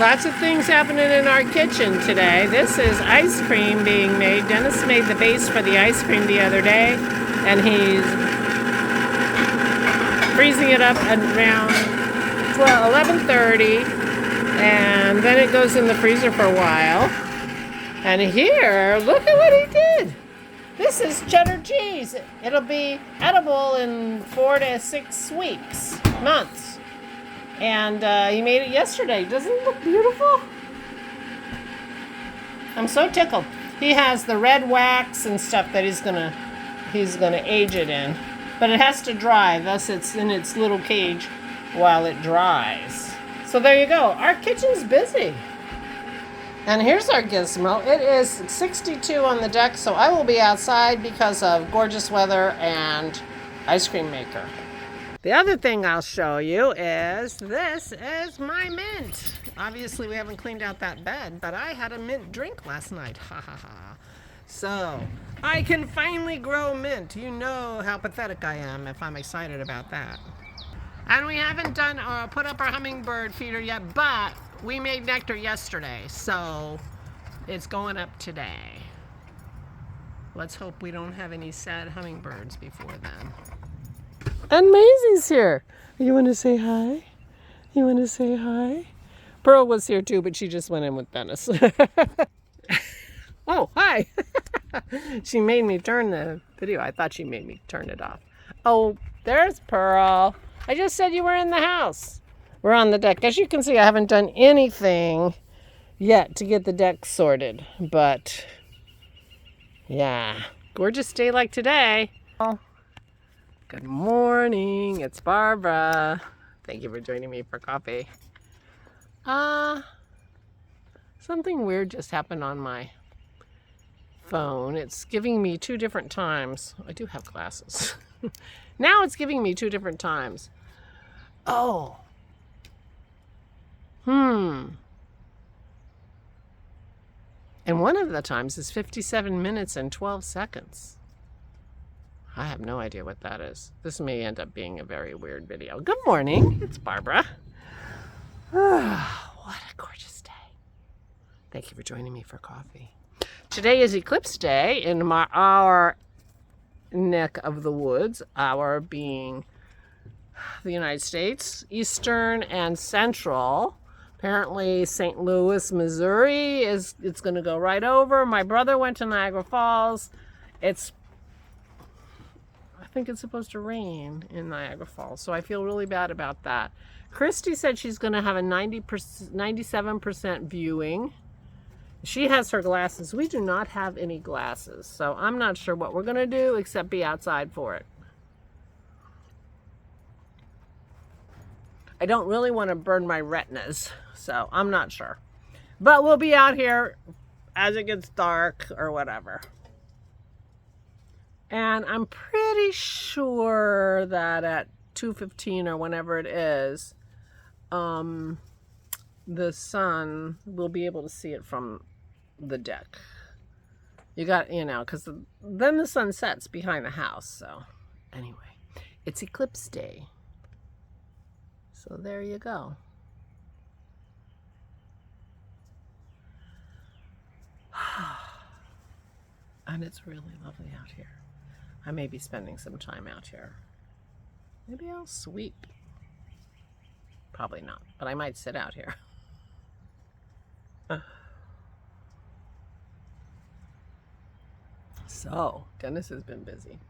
Lots of things happening in our kitchen today. This is ice cream being made. Dennis made the base for the ice cream the other day, and he's freezing it up at around 11:30, and then it goes in the freezer for a while. And here, look at what he did. This is cheddar cheese. It'll be edible in 4 to 6 weeks, months. And he made it yesterday. Doesn't it look beautiful? I'm so tickled. He has the red wax and stuff that he's gonna age it in, but it has to dry. Thus, it's in its little cage while it dries. So there you go. Our kitchen's busy. And here's our gizmo. It is 62 on the deck, so I will be outside because of gorgeous weather and ice cream maker. The other thing I'll show you is this is my mint. Obviously, we haven't cleaned out that bed, but I had a mint drink last night. Ha ha ha. So, I can finally grow mint. You know how pathetic I am if I'm excited about that. And we haven't done put up our hummingbird feeder yet, but we made nectar yesterday, so it's going up today. Let's hope we don't have any sad hummingbirds before then. And Maisie's here. You want to say hi? You want to say hi? Pearl was here too, but she just went in with Dennis. Oh, hi. She made me turn the video. I thought she made me turn it off. Oh, there's Pearl. I just said you were in the house. We're on the deck. As you can see, I haven't done anything yet to get the deck sorted. But, yeah, gorgeous day like today. Good morning, it's Barbara. Thank you for joining me for coffee. Something weird just happened on my phone. It's giving me 2 different times. I do have glasses. Now it's giving me 2 different times. Oh. And one of the times is 57 minutes and 12 seconds. I have no idea what that is. This may end up being a very weird video. Good morning, it's Barbara. What a gorgeous day. Thank you for joining me for coffee. Today is Eclipse Day in our neck of the woods, our being the United States, Eastern and Central. Apparently St. Louis, Missouri it's going to go right over. My brother went to Niagara Falls. I think it's supposed to rain in Niagara Falls, so I feel really bad about that. Christy said she's going to have a 97% viewing. She has her glasses. We do not have any glasses, so I'm not sure what we're going to do except be outside for it. I don't really want to burn my retinas, so I'm not sure. But we'll be out here as it gets dark or whatever. And I'm pretty sure that at 2:15 or whenever it is, the sun, will be able to see it from the deck. Because then the sun sets behind the house. So anyway, it's Eclipse Day. So there you go. And it's really lovely out here. I may be spending some time out here. Maybe I'll sweep. Probably not, but I might sit out here. So, Dennis has been busy.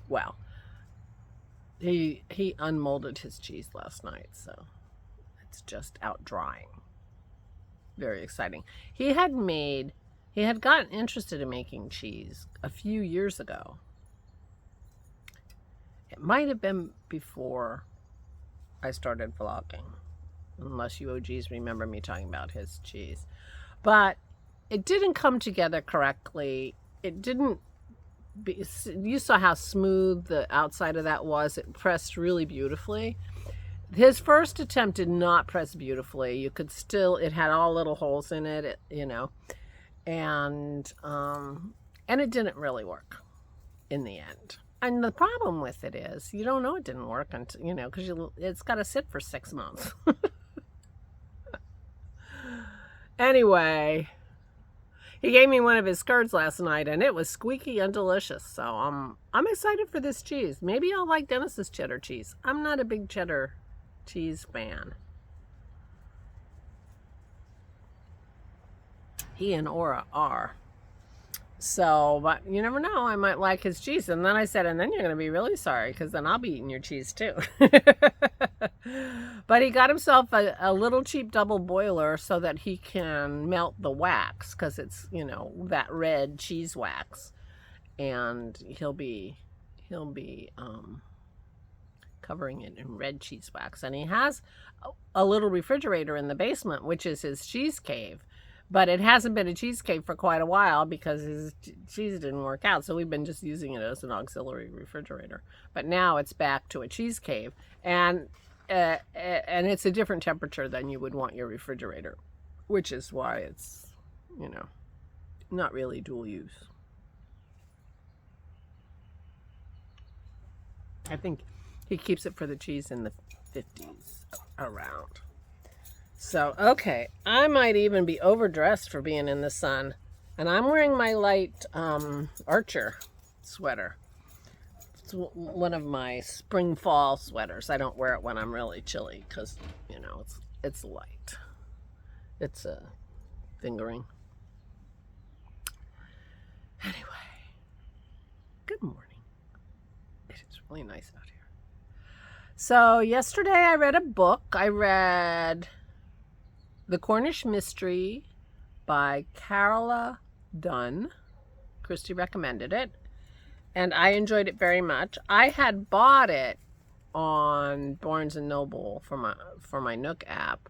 Well, he unmolded his cheese last night, so it's just out drying. Very exciting. He had gotten interested in making cheese a few years ago. It might have been before I started vlogging, unless you OGs remember me talking about his cheese. But it didn't come together correctly. It didn't you saw how smooth the outside of that was. It pressed really beautifully. His first attempt did not press beautifully. You could still, it had all little holes in it, and it didn't really work in the end. And the problem with it is you don't know it didn't work until, because it's got to sit for 6 months. Anyway, he gave me one of his curds last night, and it was squeaky and delicious. So I'm excited for this cheese. Maybe I'll like Dennis's cheddar cheese. I'm not a big cheddar cheese fan. He and Aura are. So, but you never know. I might like his cheese. And then I said, and then you're going to be really sorry, because then I'll be eating your cheese too. But he got himself a little cheap double boiler so that he can melt the wax, because it's, you know, that red cheese wax. And he'll be covering it in red cheese wax. And he has a little refrigerator in the basement, which is his cheese cave. But it hasn't been a cheese cave for quite a while because his cheese didn't work out. So we've been just using it as an auxiliary refrigerator. But now it's back to a cheese cave. And it's a different temperature than you would want your refrigerator, which is why it's, you know, not really dual use. I think he keeps it for the cheese in the 50s around. So, okay, I might even be overdressed for being in the sun. And I'm wearing my light Archer sweater. It's one of my spring-fall sweaters. I don't wear it when I'm really chilly because, you know, it's light. It's a fingering. Anyway, good morning. It is really nice out here. So, yesterday I read a book. I read The Cornish Mystery by Carola Dunn. Christy recommended it, and I enjoyed it very much. I had bought it on Barnes & Noble for my Nook app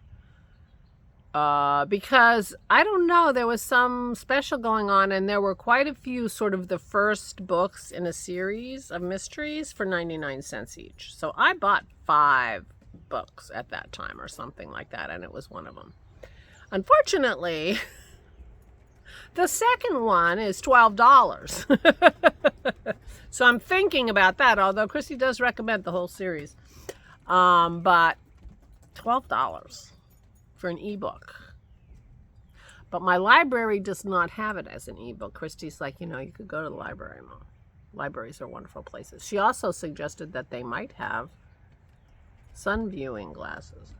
because, I don't know, there was some special going on, and there were quite a few sort of the first books in a series of mysteries for 99 cents each. So I bought 5 books at that time or something like that, and it was one of them. Unfortunately, the second one is $12. So I'm thinking about that, although Christy does recommend the whole series. But $12 for an ebook. But my library does not have it as an ebook. Christy's like, you know, you could go to the library, Mom. Libraries are wonderful places. She also suggested that they might have sun viewing glasses.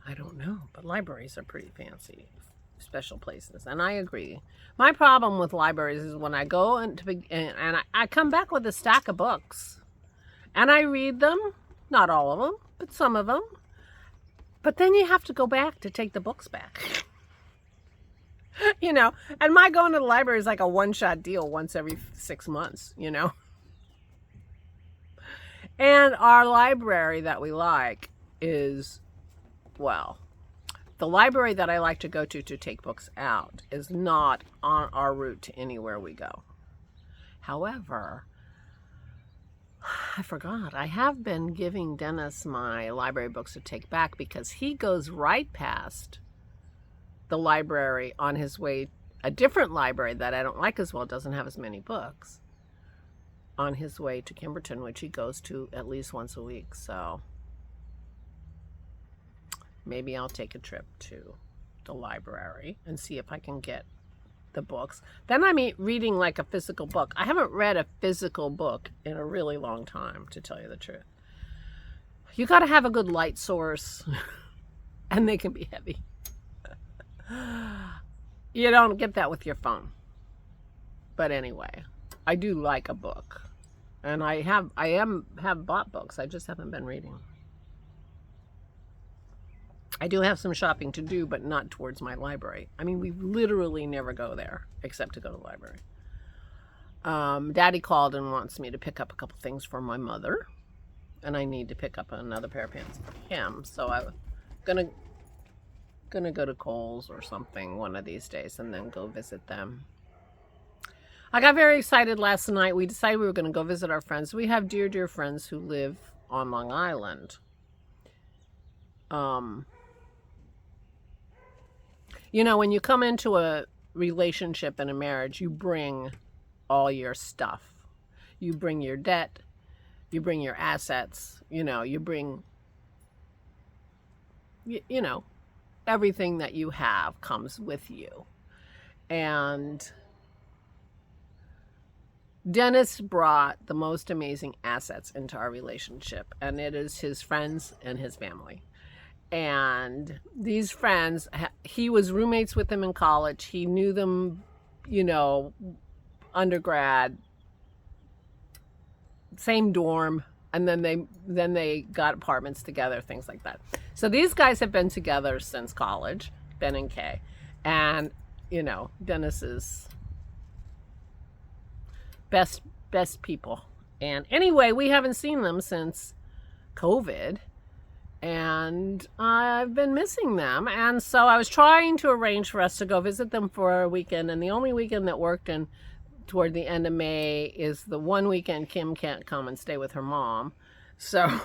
I don't know, but libraries are pretty fancy, special places, and I agree. My problem with libraries is when I go and I come back with a stack of books, and I read them, not all of them, but some of them, but then you have to go back to take the books back. You know, and my going to the library is like a one-shot deal once every 6 months, you know. And our library that we like is, well, the library that I like to go to take books out is not on our route to anywhere we go. However, I forgot. I have been giving Dennis my library books to take back because he goes right past the library on his way, a different library that I don't like as well, doesn't have as many books, on his way to Kimberton, which he goes to at least once a week. So maybe I'll take a trip to the library and see if I can get the books. Then I'm reading like a physical book. I haven't read a physical book in a really long time, to tell you the truth. You got to have a good light source, and they can be heavy. You don't get that with your phone. But anyway, I do like a book, and I have bought books. I just haven't been reading. I do have some shopping to do, but not towards my library. I mean, we literally never go there except to go to the library. Daddy called and wants me to pick up a couple things for my mother, and I need to pick up another pair of pants for him. So I'm gonna go to Kohl's or something one of these days and then go visit them. I got very excited last night. We decided we were going to go visit our friends. We have dear friends who live on Long Island. You know, when you come into a relationship and a marriage, you bring all your stuff. You bring your debt. You bring your assets. You know, you bring you know, everything that you have comes with you. And Dennis brought the most amazing assets into our relationship, and it is his friends and his family. And these friends, he was roommates with them in college. He knew them, you know, undergrad, same dorm, and then they got apartments together, things like that. So these guys have been together since college, Ben and Kay. And, you know, Dennis is best people. And anyway, we haven't seen them since COVID, and I've been missing them. And so I was trying to arrange for us to go visit them for a weekend, and the only weekend that worked in toward the end of May is the one weekend Kim can't come and stay with her mom. So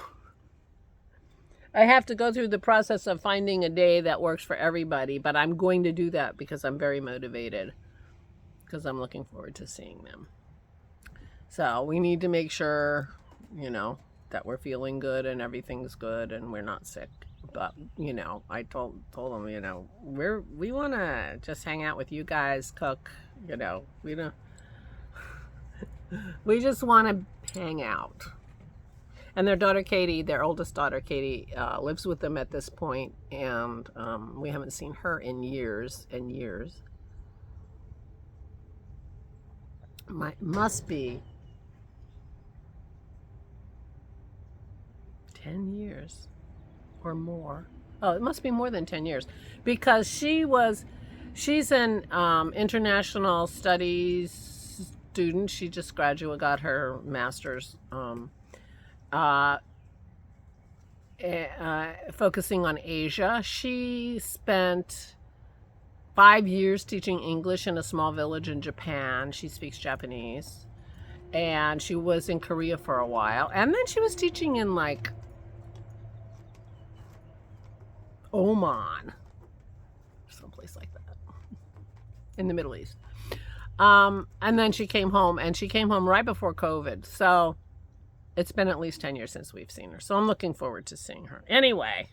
I have to go through the process of finding a day that works for everybody, but I'm going to do that because I'm very motivated, because I'm looking forward to seeing them. So we need to make sure, you know, that we're feeling good and everything's good and we're not sick. But, you know, I told them, you know, we want to just hang out with you guys, cook, you know, we just want to hang out. And their daughter Katie, their oldest daughter Katie, lives with them at this point, and we haven't seen her in years and years. Must be 10 years or more. Oh, it must be more than 10 years, because she's an international studies student. She just got her master's, focusing on Asia. She spent 5 years teaching English in a small village in Japan. She speaks Japanese. And she was in Korea for a while. And then she was teaching in like Oman, someplace like that, in the Middle East. And then she came home, and she came home right before COVID. So it's been at least 10 years since we've seen her. So I'm looking forward to seeing her. Anyway,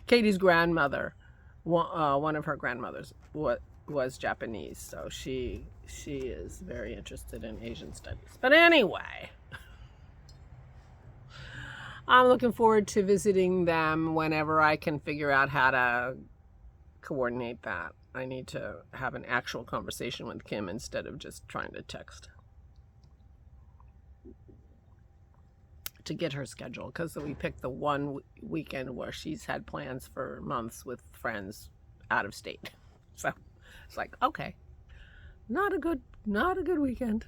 Katie's grandmother, one of her grandmothers was Japanese. So she is very interested in Asian studies. But anyway, I'm looking forward to visiting them whenever I can figure out how to coordinate that. I need to have an actual conversation with Kim instead of just trying to text to get her schedule, because we picked the one weekend where she's had plans for months with friends out of state. So it's like, okay, not a good weekend.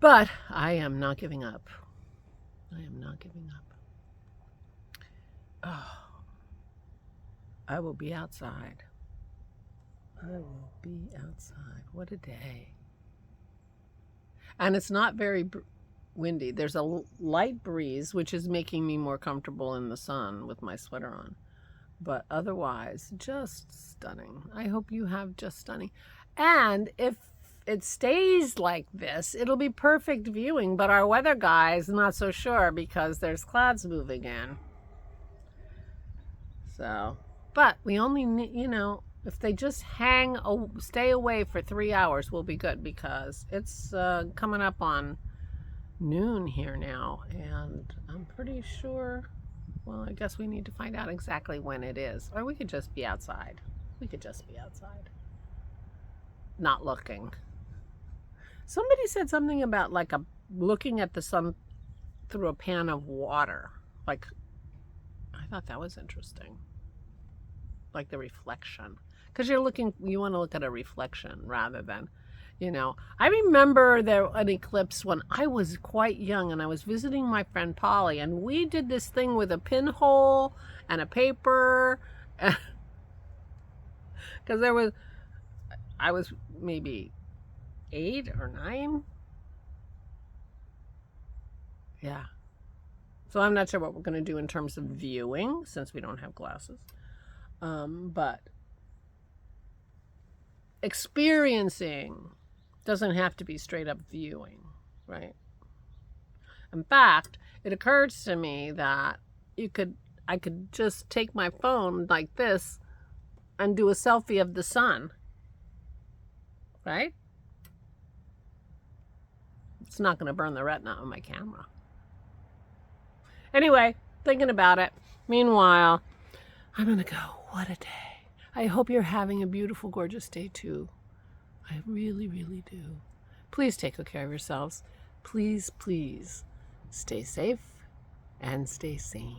But I am not giving up. I am not giving up. Oh, I will be outside. I will be outside. What a day. And it's not very windy. There's a light breeze, which is making me more comfortable in the sun with my sweater on. But otherwise, just stunning. I hope you have just stunning. And if it stays like this, it'll be perfect viewing. But our weather guy is not so sure, because there's clouds moving in. So, but we only need, you know, if they just stay away for 3 hours, we'll be good, because it's coming up on noon here now, and I'm pretty sure, well, I guess we need to find out exactly when it is. Or we could just be outside. We could just be outside, not looking. Somebody said something about like looking at the sun through a pan of water. Like, I thought that was interesting. Like the reflection, because you want to look at a reflection rather than, you know. I remember there an eclipse when I was quite young, and I was visiting my friend Polly, and we did this thing with a pinhole and a paper, because I was maybe 8 or 9. Yeah. So I'm not sure what we're going to do in terms of viewing, since we don't have glasses. But experiencing doesn't have to be straight up viewing, right? In fact, it occurs to me that I could just take my phone like this and do a selfie of the sun, right? It's not going to burn the retina on my camera. Anyway, thinking about it. Meanwhile, I'm going to go. What a day. I hope you're having a beautiful, gorgeous day too. I really, really do. Please take good care of yourselves. Please, please stay safe and stay sane.